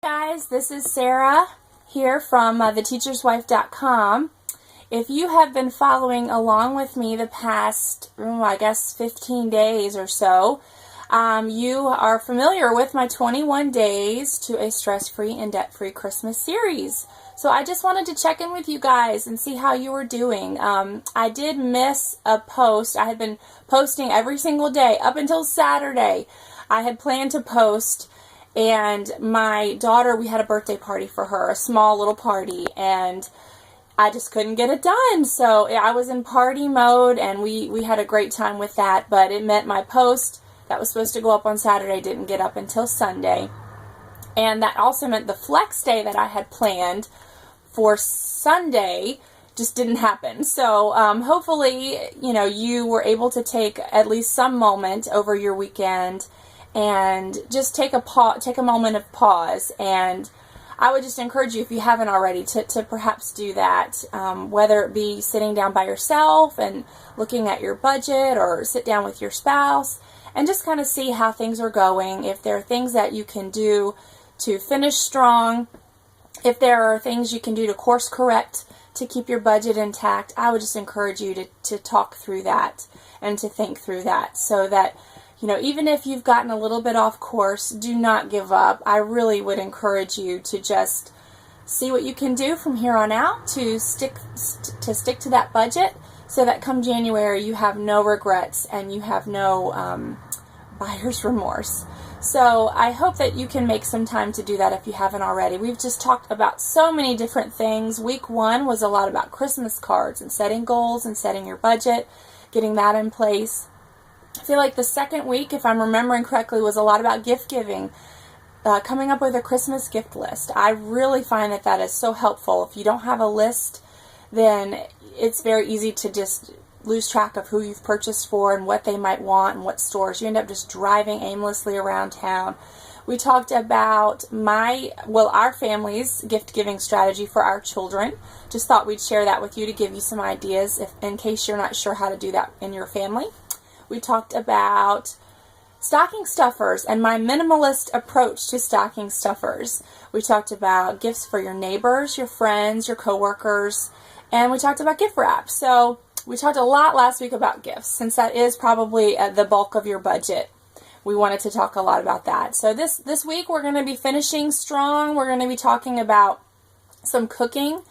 guys, this is Sarah here from theteacherswife.com. If you have been following along with me the past, I guess 15 days or so, you are familiar with my 21 days to a stress-free and debt-free Christmas series. So I just wanted to check in with you guys and see how you were doing. I did miss a post. I had been posting every single day up until Saturday. I had planned to post, and my daughter, we had a birthday party for her, a small little party, and I just couldn't get it done. So I was in party mode, and we had a great time with that, but it meant my post that was supposed to go up on Saturday didn't get up until Sunday. And that also meant the flex day that I had planned for Sunday just didn't happen. So hopefully, you were able to take at least some moment over your weekend and just take a moment of pause. And I would just encourage you, if you haven't already, to perhaps do that, whether it be sitting down by yourself and looking at your budget, or sit down with your spouse and just kind of see how things are going, if there are things that you can do to finish strong, if there are things you can do to course correct to keep your budget intact. I would just encourage you to talk through that and to think through that, so that even if you've gotten a little bit off course, do not give up. I really would encourage you to just see what you can do from here on out to stick to that budget, so that come January you have no regrets and you have no buyer's remorse. So I hope that you can make some time to do that if you haven't already. We've just talked about so many different things. Week 1 was a lot about Christmas cards and setting goals and setting your budget, getting that in place. I feel like the second week, if I'm remembering correctly, was a lot about gift giving, coming up with a Christmas gift list. I really find that is so helpful. If you don't have a list, then it's very easy to just lose track of who you've purchased for and what they might want and what stores. You end up just driving aimlessly around town. We talked about our family's gift giving strategy for our children. Just thought we'd share that with you to give you some ideas in case you're not sure how to do that in your family. We talked about stocking stuffers and my minimalist approach to stocking stuffers. We talked about gifts for your neighbors, your friends, your coworkers, and we talked about gift wrap. So we talked a lot last week about gifts, since that is probably the bulk of your budget. We wanted to talk a lot about that. So this week we're going to be finishing strong. We're going to be talking about some cooking,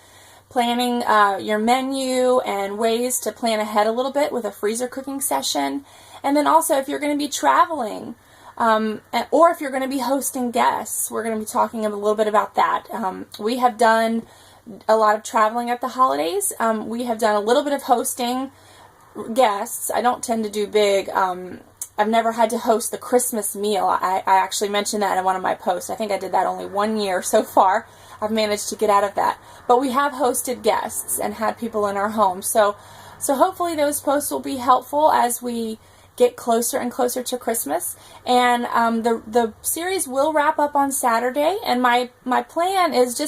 planning your menu and ways to plan ahead a little bit with a freezer cooking session. And then also, if you're going to be traveling or if you're going to be hosting guests, we're going to be talking a little bit about that. We have done a lot of traveling at the holidays. We have done a little bit of hosting guests. I don't tend to do big. I've never had to host the Christmas meal. I actually mentioned that in one of my posts. I think I did that only 1 year so far. I've managed to get out of that. But we have hosted guests and had people in our home. So hopefully those posts will be helpful as we get closer and closer to Christmas. And the series will wrap up on Saturday. And my plan is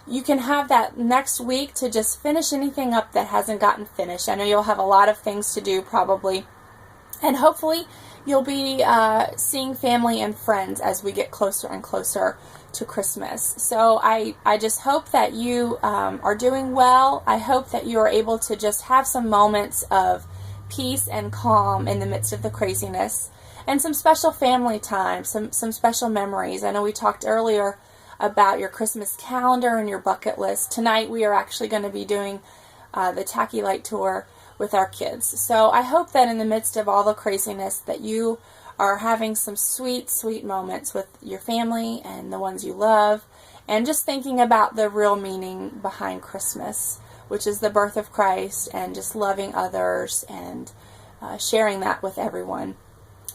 you can have that next week to just finish anything up that hasn't gotten finished. I know you'll have a lot of things to do probably. And hopefully you'll be seeing family and friends as we get closer and closer to Christmas. So I just hope that you are doing well. I hope that you are able to just have some moments of peace and calm in the midst of the craziness, and some special family time, some special memories. I know we talked earlier about your Christmas calendar and your bucket list. Tonight we are actually going to be doing the Tacky Light Tour with our kids. So I hope that in the midst of all the craziness that you are having some sweet, sweet moments with your family and the ones you love, and just thinking about the real meaning behind Christmas, which is the birth of Christ, and just loving others and sharing that with everyone.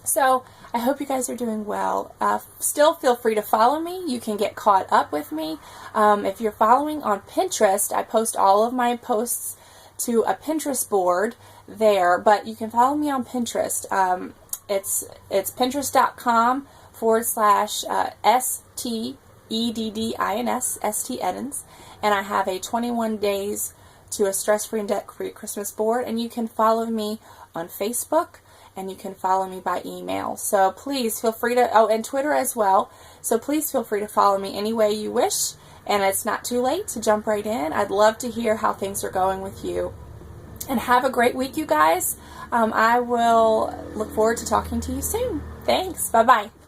So I hope you guys are doing well. Still feel free to follow me. You can get caught up with me. If you're following on Pinterest, I post all of my posts to a Pinterest board there, but you can follow me on Pinterest. It's pinterest.com/STEDDINS, ST Edens, and I have a 21 days to a stress-free and debt-free Christmas board, and you can follow me on Facebook and you can follow me by email. So please feel free to, oh, and Twitter as well. So please feel free to follow me any way you wish, and it's not too late to jump right in. I'd love to hear how things are going with you. And have a great week, you guys. I will look forward to talking to you soon. Thanks. Bye-bye.